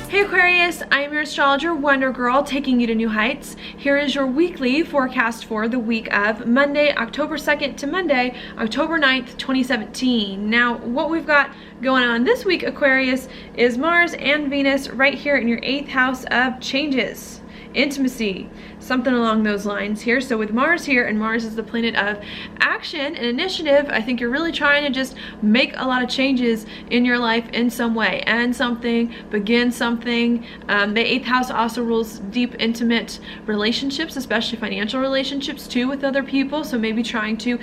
Hey Aquarius, I am your astrologer Wonder Girl, taking you to new heights. Here is your weekly forecast for the week of Monday, October 2nd to Monday, October 9th, 2017. Now, what we've got going on this week, Aquarius, is Mars and Venus right here in your 8th house of changes, intimacy, something along those lines here. So with Mars here, and Mars is the planet of action and initiative, I think you're really trying to just make a lot of changes in your life in some way, end something, begin something. The 8th house also rules deep, intimate relationships, especially financial relationships too with other people. So maybe trying to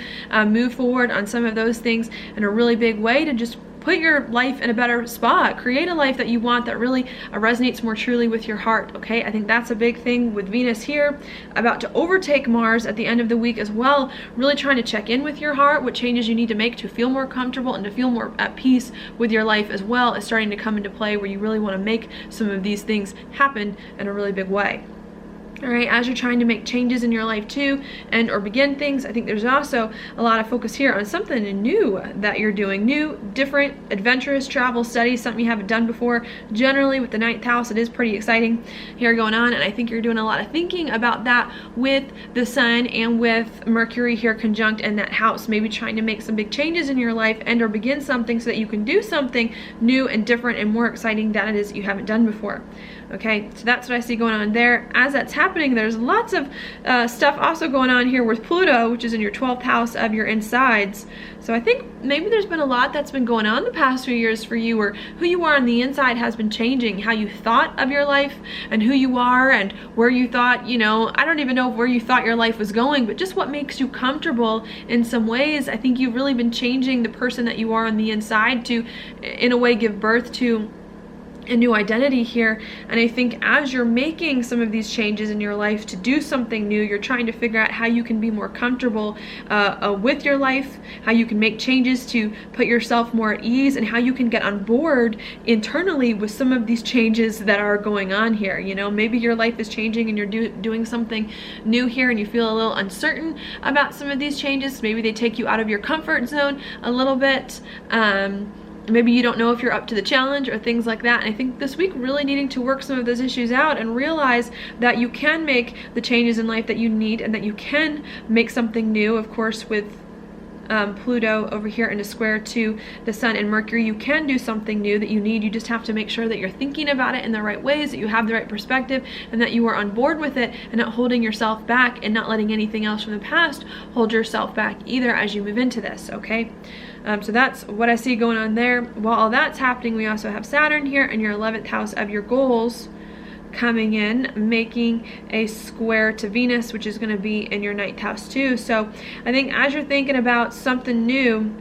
move forward on some of those things in a really big way to just put your life in a better spot, create a life that you want that really resonates more truly with your heart, okay? I think that's a big thing with Venus here, about to overtake Mars at the end of the week as well, really trying to check in with your heart, what changes you need to make to feel more comfortable and to feel more at peace with your life as well, is starting to come into play where you really want to make some of these things happen in a really big way. All right, as you're trying to make changes in your life too, and or begin things, I think there's also a lot of focus here on something new that you're doing, new, different, adventurous travel, studies, something you haven't done before. Generally with the 9th house, it is pretty exciting here going on, and I think you're doing a lot of thinking about that with the Sun and with Mercury here conjunct in that house, maybe trying to make some big changes in your life and or begin something so that you can do something new and different and more exciting that it is that you haven't done before. Okay, so that's what I see going on there. As that's happening, there's lots of stuff also going on here with Pluto, which is in your 12th house of your insides. So I think maybe there's been a lot that's been going on the past few years for you, or who you are on the inside has been changing, how you thought of your life and who you are and where you thought, you know, I don't even know where you thought your life was going, but just what makes you comfortable in some ways. I think you've really been changing the person that you are on the inside to, in a way, give birth to a new identity here. And I think as you're making some of these changes in your life to do something new, you're trying to figure out how you can be more comfortable with your life, how you can make changes to put yourself more at ease, and how you can get on board internally with some of these changes that are going on here. You know, maybe your life is changing and you're doing something new here and you feel a little uncertain about some of these changes. Maybe they take you out of your comfort zone a little bit. Maybe you don't know if you're up to the challenge or things like that. And I think this week really needing to work some of those issues out and realize that you can make the changes in life that you need and that you can make something new. Of course, with Pluto over here in a square to the Sun and Mercury, you can do something new that you need. You just have to make sure that you're thinking about it in the right ways, that you have the right perspective, and that you are on board with it and not holding yourself back and not letting anything else from the past hold yourself back either as you move into this, okay? So that's what I see going on there. While all that's happening, we also have Saturn here in your 11th house of your goals coming in, making a square to Venus, which is going to be in your 9th house too. So I think as you're thinking about something new,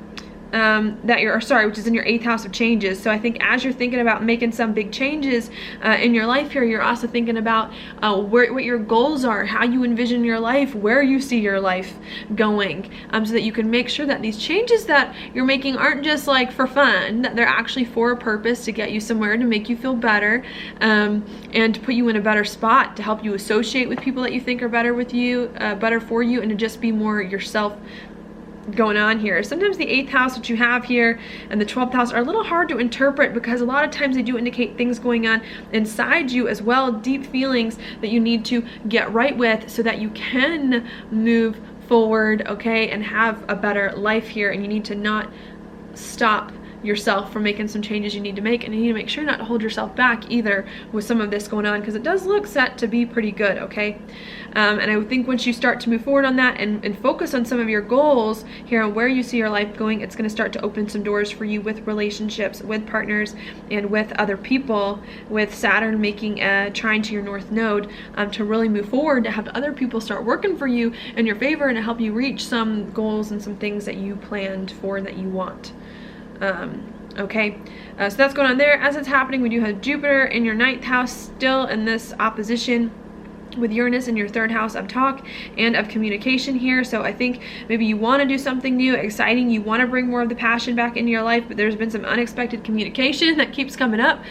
which is in your 8th house of changes. So I think as you're thinking about making some big changes in your life here, you're also thinking about what your goals are, how you envision your life, where you see your life going, so that you can make sure that these changes that you're making aren't just like for fun, that they're actually for a purpose to get you somewhere, to make you feel better, and to put you in a better spot, to help you associate with people that you think are better with you, better for you, and to just be more yourself going on here. Sometimes the 8th house, which you have here, and the 12th house are a little hard to interpret because a lot of times they do indicate things going on inside you as well, deep feelings that you need to get right with so that you can move forward, okay, and have a better life here. And you need to not stop yourself from making some changes you need to make, and you need to make sure not to hold yourself back either with some of this going on, because it does look set to be pretty good, okay? And I think once you start to move forward on that and focus on some of your goals here and where you see your life going, it's going to start to open some doors for you with relationships, with partners, and with other people, with Saturn making a trine to your North Node, to really move forward, to have other people start working for you in your favor and to help you reach some goals and some things that you planned for that you want. Okay, so that's going on there. As it's happening, we do have Jupiter in your 9th house still in this opposition with Uranus in your 3rd house of talk and of communication here. So I think maybe you want to do something new, exciting, you want to bring more of the passion back into your life, but there's been some unexpected communication that keeps coming up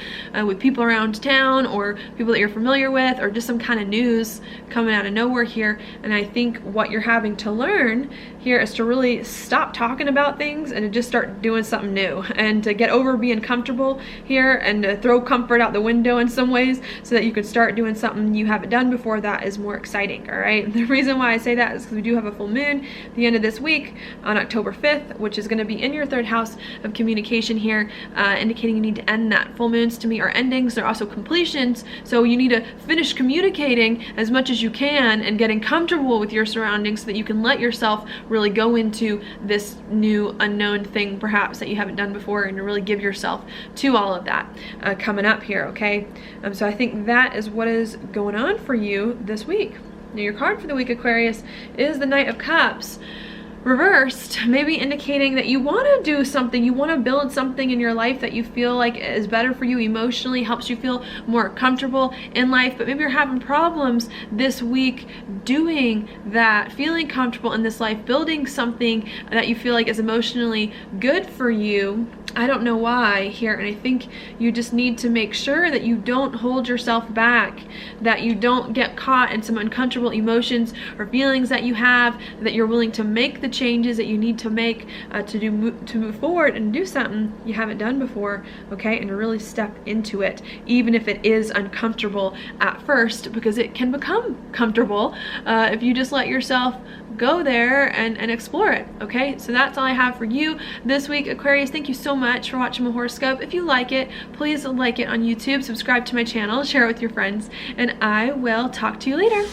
with people around town or people that you're familiar with, or just some kind of news coming out of nowhere here. And I think what you're having to learn here is to really stop talking about things and to just start doing something new, and to get over being comfortable here and to throw comfort out the window in some ways so that you can start doing something you haven't done before that is more exciting. All right, the reason why I say that is because we do have a full moon at the end of this week on October 5th, which is going to be in your 3rd house of communication here, indicating you need to end that. Full moons to me are endings, they're also completions, so you need to finish communicating as much as you can and getting comfortable with your surroundings so that you can let yourself really go into this new unknown thing perhaps that you haven't done before, and to really give yourself to all of that coming up here. Okay, so I think that is what is going on for you this week. Now your card for the week, Aquarius, is the Knight of Cups reversed, maybe indicating that you want to do something, you want to build something in your life that you feel like is better for you emotionally, helps you feel more comfortable in life, but maybe you're having problems this week doing that, feeling comfortable in this life, building something that you feel like is emotionally good for you. I don't know why here, and I think you just need to make sure that you don't hold yourself back, that you don't get caught in some uncomfortable emotions or feelings that you have, that you're willing to make the changes that you need to make to move forward and do something you haven't done before, okay, and to really step into it, even if it is uncomfortable at first, because it can become comfortable if you just let yourself go there and explore it. Okay, so that's all I have for you this week, Aquarius. Thank you so much for watching my horoscope. If you like it, please like it on YouTube, subscribe to my channel, share it with your friends, and I will talk to you later.